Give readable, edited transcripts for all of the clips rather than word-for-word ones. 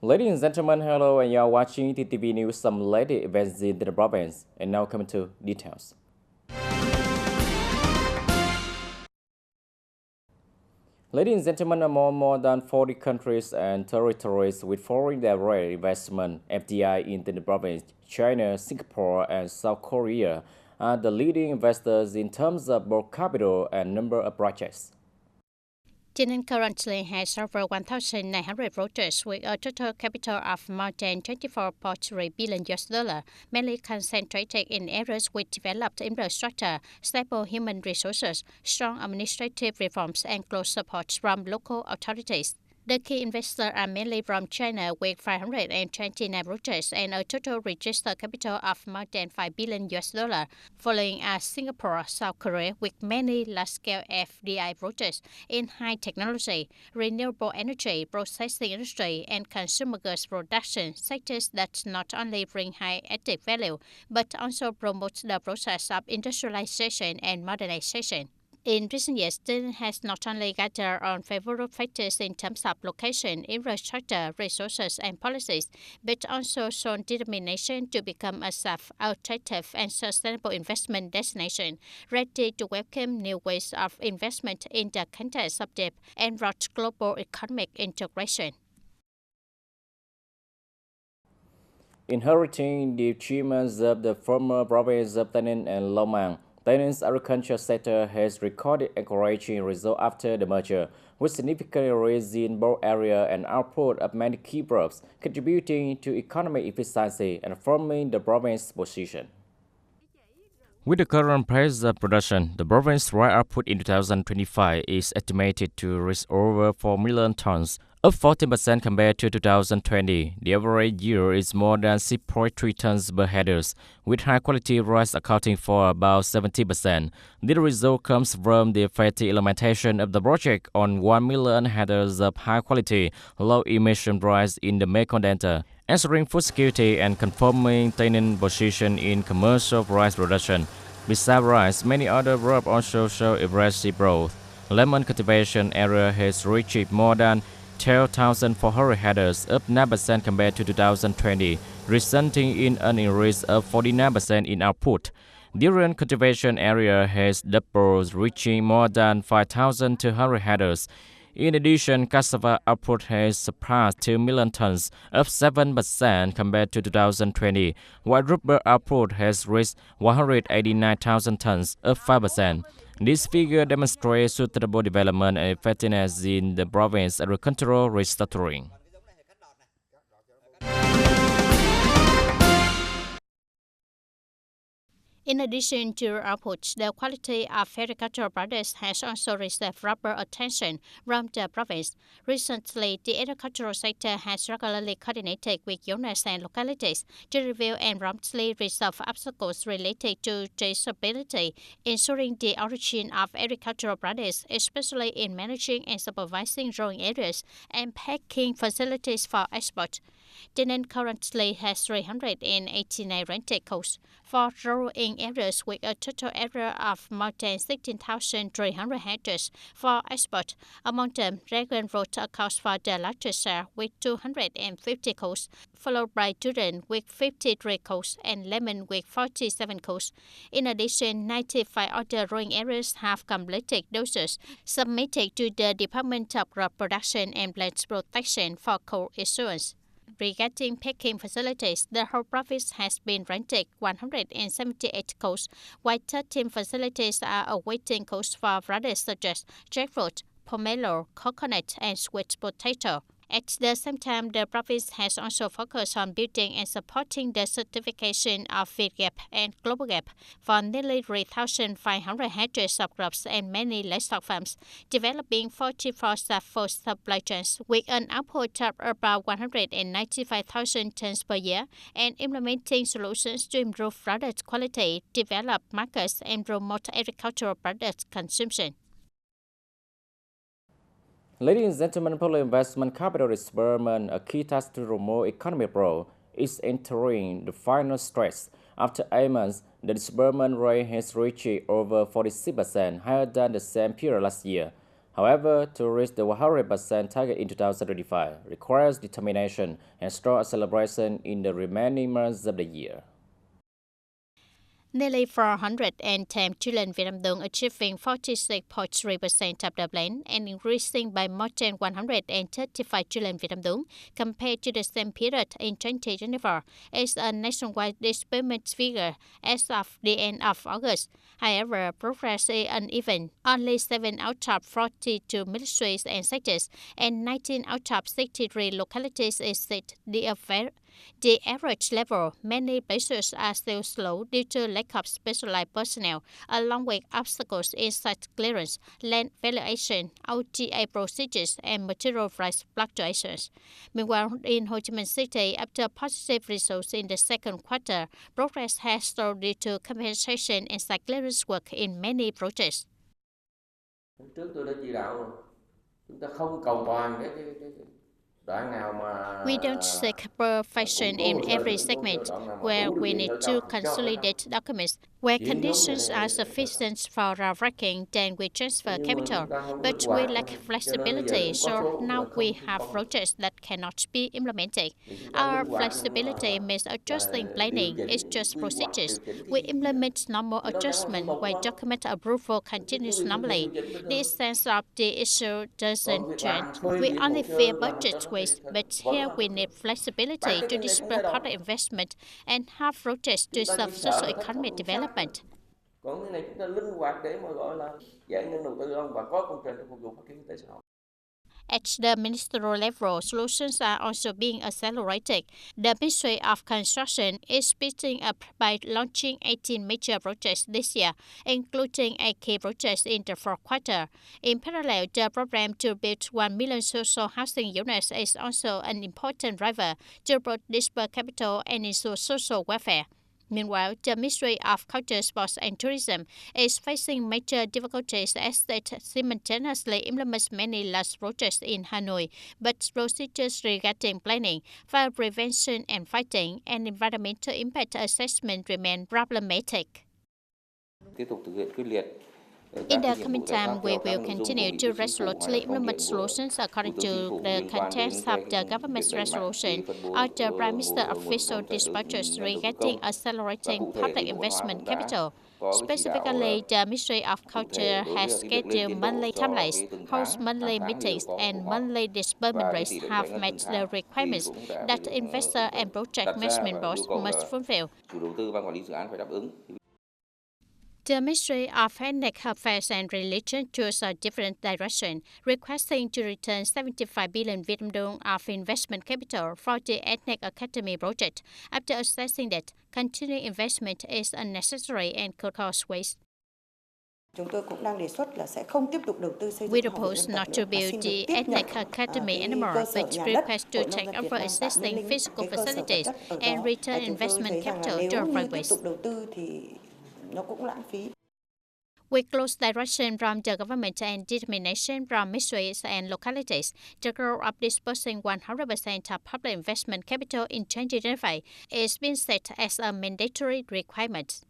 Ladies and gentlemen, hello, and you are watching TTV News, some latest events in the province. And now coming to details. Ladies and gentlemen, among more than 40 countries and territories with foreign direct investment (FDI) into the province, China, Singapore, and South Korea are the leading investors in terms of both capital and number of projects. TayNinhTV currently has over 1,900 projects with a total capital of more than $24.3 billion, mainly concentrated in areas with developed infrastructure, stable human resources, strong administrative reforms, and close support from local authorities. The key investors are mainly from China with 529 projects and a total registered capital of more than $5 billion, following are Singapore, South Korea with many large-scale FDI projects in high technology, renewable energy, processing industry, and consumer goods production sectors that not only bring high added value, but also promote the process of industrialization and modernization. In recent years, TayNinhTV has not only gathered on favorable factors in terms of location, infrastructure, resources, and policies, but also shown determination to become a safe, attractive, and sustainable investment destination, ready to welcome new ways of investment in the context of deep and broad global economic integration. Inheriting the achievements of the former provinces of TayNinhTV and Long An, TayNinhTV's agriculture sector has recorded encouraging results after the merger, with significant rise in both area and output of many key crops, contributing to economic efficiency and forming the province's position. With the current pace of production, the province's rice output in 2025 is estimated to reach over 4 million tons, up 14% compared to 2020. The average yield is more than 6.3 tons per hectare, with high-quality rice accounting for about 70%. The result comes from the effective implementation of the project on 1 million hectares of high-quality, low-emission rice in the Mekong Delta, ensuring food security and confirming TayNinhTV's position in commercial rice production. Besides rice, many other crops also show impressive growth. Lemon cultivation area has reached more than 12,400 hectares, up 9% compared to 2020, resulting in an increase of 49% in output. Durian cultivation area has doubled, reaching more than 5,200 hectares. In addition, cassava output has surpassed 2 million tons, up 7% compared to 2020, while rubber output has reached 189,000 tons, up 5%. This figure demonstrates sustainable development and effectiveness in the province's agricultural restructuring. In addition to output, the quality of agricultural products has also received proper attention from the province. Recently, the agricultural sector has regularly coordinated with owners and localities to review and promptly resolve obstacles related to traceability, ensuring the origin of agricultural products, especially in managing and supervising growing areas and packing facilities for export. TayNinhTV currently has 389 rented coasts for growing areas with a total area of more than 16,300 hectares for export. Among them, Dragon Fruit accounts for the largest share with 250 coasts, followed by Durian with 53 coasts and Lemon with 47 coasts. In addition, 95 other growing areas have completed doses submitted to the Department of Crop Production and Plant Protection for co-issuance. Regarding packing facilities, the whole province has been rented 178 coasts, while 13 facilities are awaiting coasts for varieties such as jackfruit, pomelo, coconut, and sweet potato. At the same time, the province has also focused on building and supporting the certification of VGAP and Global Gap for nearly 3,500 hectares of crops and many livestock farms, developing 44 food supply chains with an output of about 195,000 tons per year, and implementing solutions to improve product quality, develop markets, and promote agricultural product consumption. Ladies and gentlemen, public investment capital disbursement, a key task to promote economic growth, is entering the final stretch. After 8 months, the disbursement rate has reached over 46%, higher than the same period last year. However, to reach the 100% target in 2025 requires determination and strong celebration in the remaining months of the year. Nearly 410 trillion Vietnam dong, achieving 46.3% of the plan and increasing by more than 135 trillion Vietnam dong compared to the same period in 2024, is a nationwide disbursement figure as of the end of August. However, progress is uneven. Only 7 out of 42 ministries and sectors and 19 out of 63 localities exceed the average level. Many places are still slow due to lack of specialized personnel, along with obstacles in site clearance, land valuation, OTA procedures, and material price fluctuations. Meanwhile, in Ho Chi Minh City, after positive results in the second quarter, progress has stalled due to compensation and site clearance work in many projects. Trước tôi đã chỉ đạo rồi, chúng ta không cầu toàn We don't seek perfection in every segment where we need to consolidate documents. Where conditions are sufficient for our ranking, then we transfer capital. But we lack flexibility, so now we have projects that cannot be implemented. Our flexibility means adjusting planning. It's just procedures. We implement normal adjustment while document approval continues normally. The sense of the issue doesn't change. We only fear budget waste, but here we need flexibility to disperse public investment and have projects to serve socio-economic development. Còn cái này chúng ta linh hoạt để mà gọi là giải ngân đầu tư không và có công trình để phục vụ phát triển kinh tế xã hội. At the ministerial level, solutions are also being accelerated. The Ministry of Construction is speeding up by launching 18 major projects this year, including 8 key projects in the fourth quarter. In parallel, the program to build 1 million social housing units is also an important driver to both disperse capital and ensure social welfare. Meanwhile, the Ministry of Culture, Sports and Tourism is facing major difficulties as it simultaneously implements many large projects in Hanoi, but procedures regarding planning, fire prevention and fighting, and environmental impact assessment remain problematic. Tiếp tục thực hiện quyết liệt. In the coming time, we will continue to resolutely implement solutions according to the context of the government's resolution or the Prime Minister's official dispatches regarding accelerating public investment capital. Specifically, the Ministry of Culture has scheduled monthly timelines, hosts monthly meetings, and monthly disbursement rates have met the requirements that investor and project management boards must fulfill. The Ministry of Ethnic Affairs and Religion chose a different direction, requesting to return 75 billion Vietnam dong of investment capital for the Ethnic Academy project, after assessing that continuing investment is unnecessary and could cause waste. We propose not to build the Ethnic Academy anymore, but request to take over existing physical facilities and return investment capital to avoid waste. With close direction from the government and determination from ministries and localities, the goal of disbursing 100% of public investment capital in 2025 is being set as a mandatory requirement.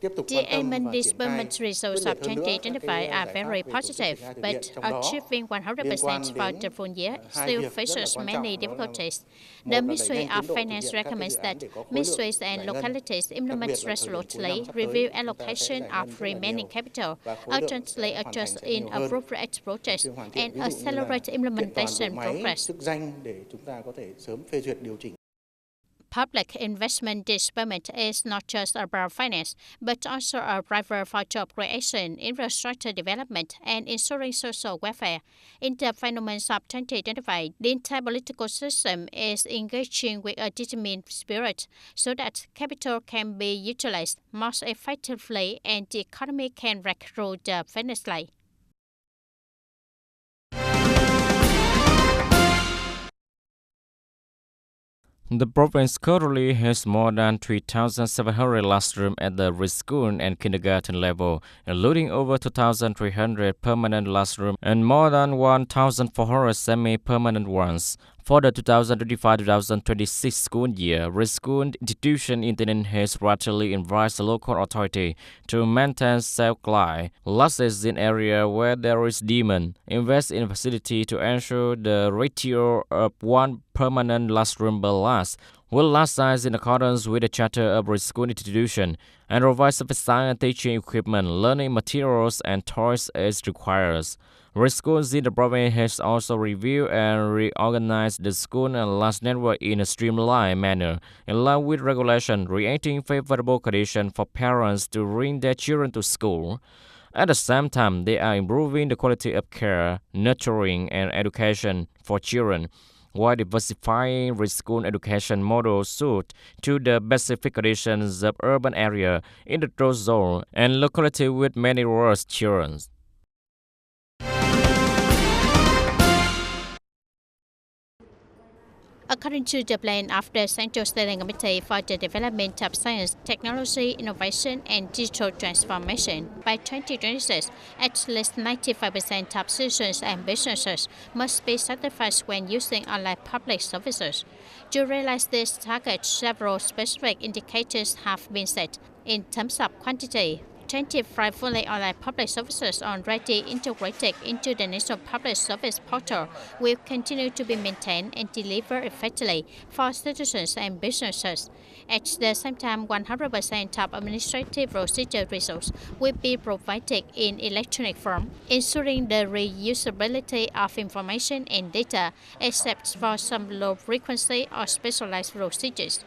The aim and disbursement results of 2025 are very positive, but achieving 100% for the full year still faces many difficulties. The Ministry of Finance recommends that ministries and localities implement resolutely, review allocation of remaining capital, urgently adjust inappropriate projects, and accelerate implementation progress. Public investment disbursement is not just about finance, but also a driver for job creation, infrastructure development, and ensuring social welfare. In the final months of 2025, the entire political system is engaging with a determined spirit so that capital can be utilized most effectively and the economy can break through the finish line. The province currently has more than 3,700 classrooms at the preschool and kindergarten level, including over 2,300 permanent classrooms and more than 1,400 semi-permanent ones. For the 2025-2026 school year, school institution in TayNinhTV has rapidly invited the local authority to maintain self-supply losses in area where there is demand, invest in facility to ensure the ratio of one permanent classroom per class will last size in accordance with the charter of the school institution, and provide sufficient teaching equipment, learning materials, and toys as required. The schools in the province has also reviewed and reorganized the school and class network in a streamlined manner, in line with regulation, creating favorable conditions for parents to bring their children to school. At the same time, they are improving the quality of care, nurturing, and education for children, while diversifying the school education model suited to the specific conditions of urban area in the drought zone and locality with many rural children. According to the plan of the Central Steering Committee for the Development of Science, Technology, Innovation and Digital Transformation, by 2026, at least 95% of citizens and businesses must be certified when using online public services. To realize this target, several specific indicators have been set. In terms of quantity, 25 fully online public services already integrated into the National Public Service Portal will continue to be maintained and delivered effectively for citizens and businesses. At the same time, 100% of administrative procedure results will be provided in electronic form, ensuring the reusability of information and data, except for some low-frequency or specialized procedures.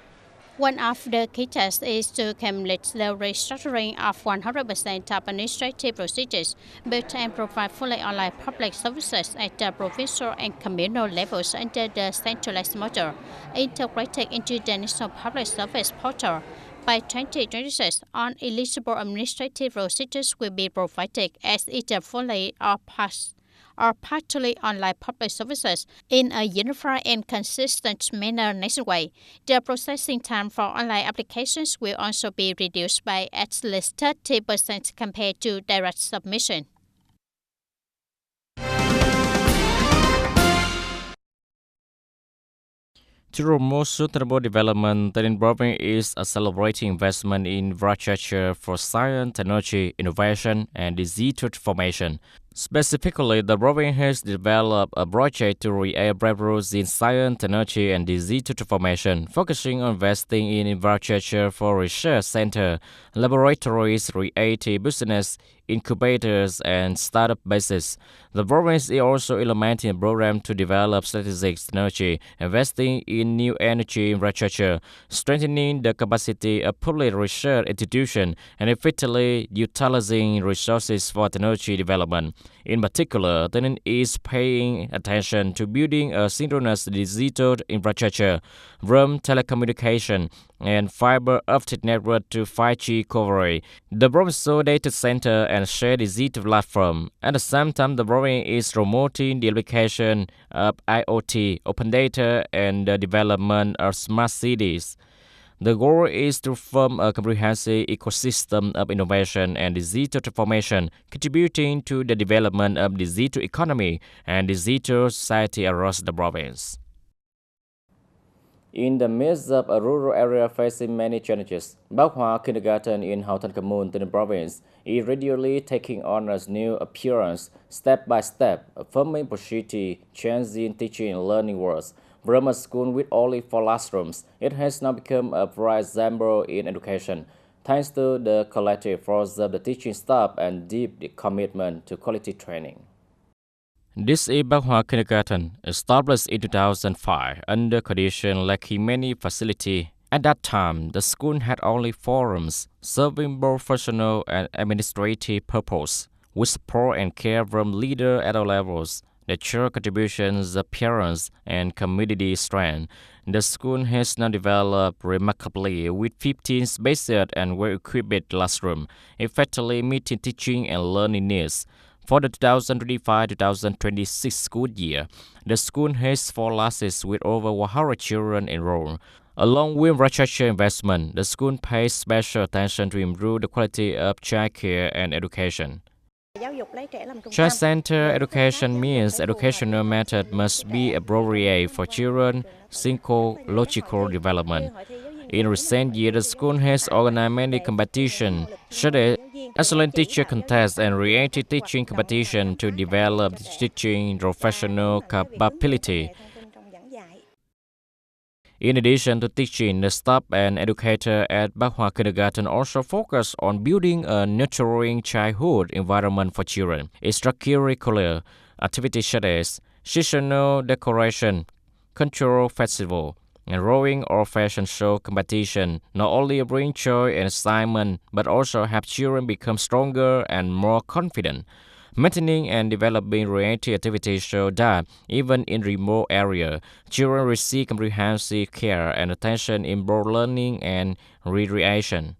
One of the key tasks is to complete the restructuring of 100% of administrative procedures, build and provide fully online public services at the provincial and communal levels under the centralized model, integrated into the National Public Service Portal. By 2026, all eligible administrative procedures will be provided as either fully or partially online public services in a unified and consistent manner nationwide. The processing time for online applications will also be reduced by at least 30% compared to direct submission. To promote sustainable development, TayNinhTV province is celebrating investment in infrastructure for science, technology, innovation, and digital transformation. Specifically, the province has developed a project to create breakthroughs in science, technology, and digital transformation, focusing on investing in infrastructure for research centers, laboratories, creative business incubators, and startup bases. The province is also implementing a program to develop strategic technology, investing in new energy infrastructure, strengthening the capacity of public research institutions, and effectively utilizing resources for technology development. In particular, TayNinhTV is paying attention to building a synchronous digital infrastructure from telecommunication and fiber optic network to 5G coverage. The provincial data center and shared digital platform. At the same time, the province is promoting the application of IoT, open data, and the development of smart cities. The goal is to form a comprehensive ecosystem of innovation and digital transformation, contributing to the development of digital economy and digital society across the province. In the midst of a rural area facing many challenges, Bác Hoa Kindergarten in Hậu Thanh Commune, TayNinhTV province is regularly taking on a new appearance, step by step, affirming positive change in teaching and learning worlds. From a school with only 4 classrooms, it has now become a bright example in education, thanks to the collective force of the teaching staff and deep commitment to quality training. This is Bác Hoa Kindergarten, established in 2005 under conditions lacking many facilities. At that time, the school had only 4 rooms, serving both functional and administrative purposes, with support and care from leaders at all levels. The child contributions of parents and community strength. The school has now developed remarkably with 15 spacious and well-equipped classrooms, effectively meeting teaching and learning needs. For the 2025-2026 school year, the school has 4 classes with over 100 children enrolled. Along with infrastructure investment, the school pays special attention to improve the quality of childcare and education. Child-centered education means educational method must be appropriate for children's psychological development. In recent years, the school has organized many competitions, such as excellent teacher contests and reality teaching competition to develop teaching professional capability. In addition to teaching, the staff and educator at Bác Hoa Kindergarten also focus on building a nurturing childhood environment for children. Extracurricular activities such as seasonal decoration, cultural festival, and rowing or fashion show competition not only bring joy and excitement, but also help children become stronger and more confident. Maintaining and developing reality activities show that even in remote areas, children receive comprehensive care and attention in both learning and recreation.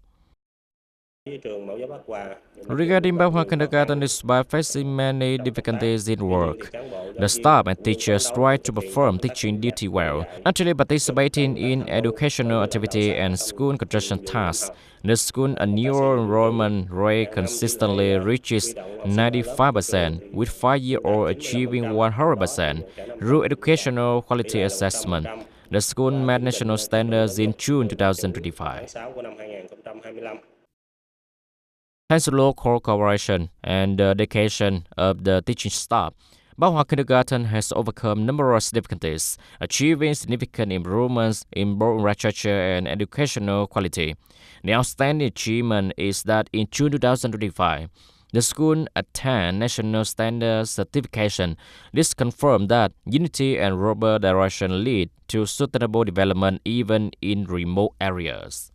Regarding Bác Hoa Kindergarten, despite facing many difficulties in work, the staff and teachers try to perform teaching duty well, actually participating in educational activity and school construction tasks. The school annual enrollment rate consistently reaches 95%, with 5-year-olds achieving 100% through educational quality assessment. The school met national standards in June 2025. Thanks to local cooperation and the dedication of the teaching staff, Bác Hoa Kindergarten has overcome numerous difficulties, achieving significant improvements in both literature and educational quality. The outstanding achievement is that in June 2025, the school attained national standard certification. This confirmed that unity and robust direction lead to sustainable development even in remote areas.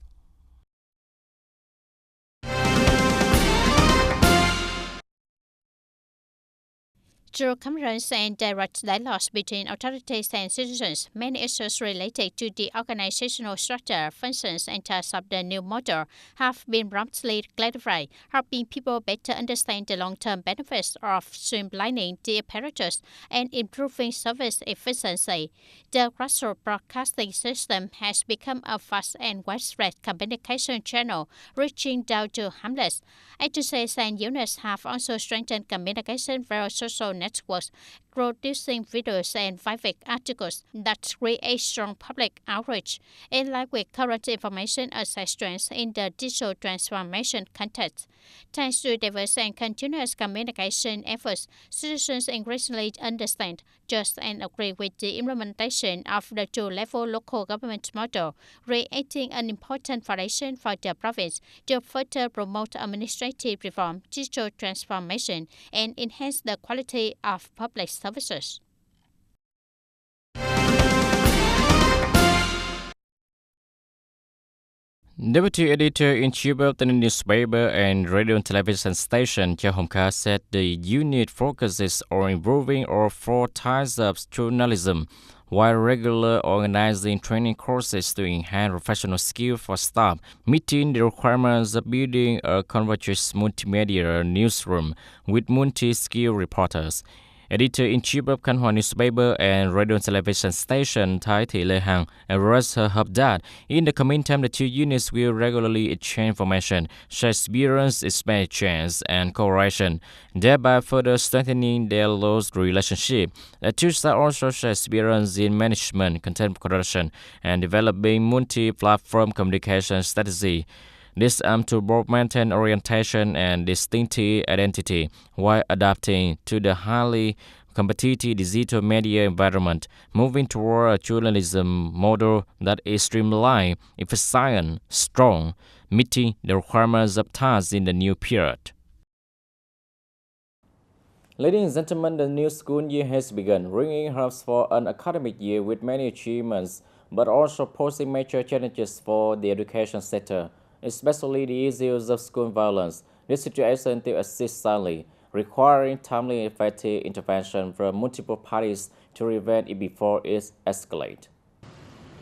Through conference and direct dialogues between authorities and citizens, many issues related to the organizational structure, functions, and tasks of the new model have been promptly clarified, helping people better understand the long-term benefits of streamlining the apparatus and improving service efficiency. The grassroots broadcasting system has become a fast and widespread communication channel, reaching down to hamlets. Agencies and units have also strengthened communication via social networks, producing videos and vivid articles that create strong public outreach. In line with current information access trends in the digital transformation context, thanks to diverse and continuous communication efforts, citizens increasingly understand, trust, and agree with the implementation of the two-level local government model, creating an important foundation for the province to further promote administrative reform, digital transformation, and enhance the quality of public services. Deputy Editor-in-Chief of the newspaper and radio and television station, Cha Hongka, said the unit focuses on improving all 4 types of journalism, while regularly organizing training courses to enhance professional skills for staff, meeting the requirements of building a convergent multimedia newsroom with multi-skilled reporters. Editor-in-Chief of Kanhua newspaper and radio and television station, Thái Thị Lê Hằng, expressed her hope that in the coming time the two units will regularly exchange information, share experience, exchange, and cooperation, thereby further strengthening their close relationship. The two sides also share experience in management, content production, and developing multi-platform communication strategy. This aims to both maintain orientation and distinctive identity while adapting to the highly competitive digital media environment, moving toward a journalism model that is streamlined, efficient, strong, meeting the requirements of tasks in the new period. Ladies and gentlemen, the new school year has begun, bringing hopes for an academic year with many achievements, but also posing major challenges for the education sector, especially the issues of school violence. This situation still exists sadly, requiring timely and effective intervention from multiple parties to prevent it before it escalates.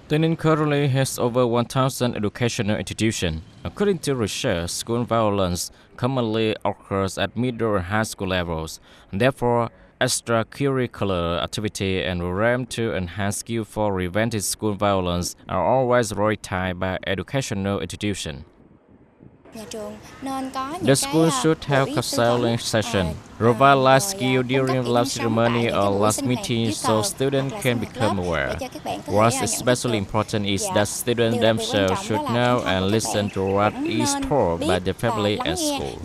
TayNinhTV currently has over 1,000 educational institutions. According to research, school violence commonly occurs at middle and high school levels. Therefore, extracurricular activity and programs to enhance skills for preventing school violence are always prioritized by educational institutions. The school should have counseling session, provide life skill during last ceremony or last meeting so students can become aware. What's especially important is that students themselves should know and listen to what is taught by the family and school.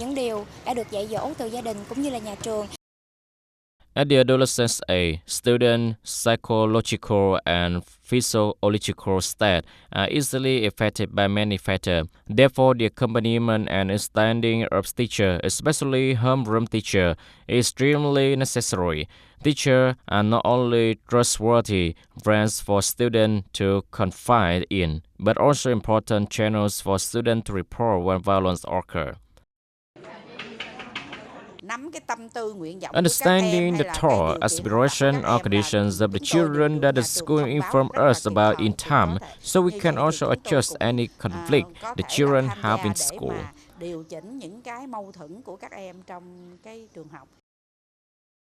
At the adolescence age, students' psychological and physiological state are easily affected by many factors. Therefore, the accompaniment and understanding of teacher, especially homeroom teacher, is extremely necessary. Teachers are not only trustworthy friends for students to confide in, but also important channels for students to report when violence occurs. Understanding the thought, aspiration, or conditions of the children that the school inform us about in time, so we can also adjust any conflict the children have in school.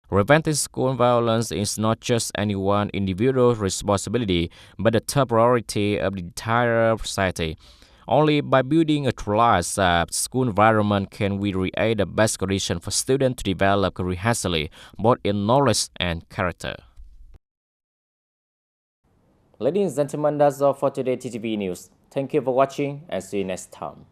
Preventing school violence is not just any one individual's responsibility, but a top priority of the entire society. Only by building a trust school environment can we create the best condition for students to develop cohesively, both in knowledge and character. Ladies and gentlemen, that's all for today TTV News. Thank you for watching and see you next time.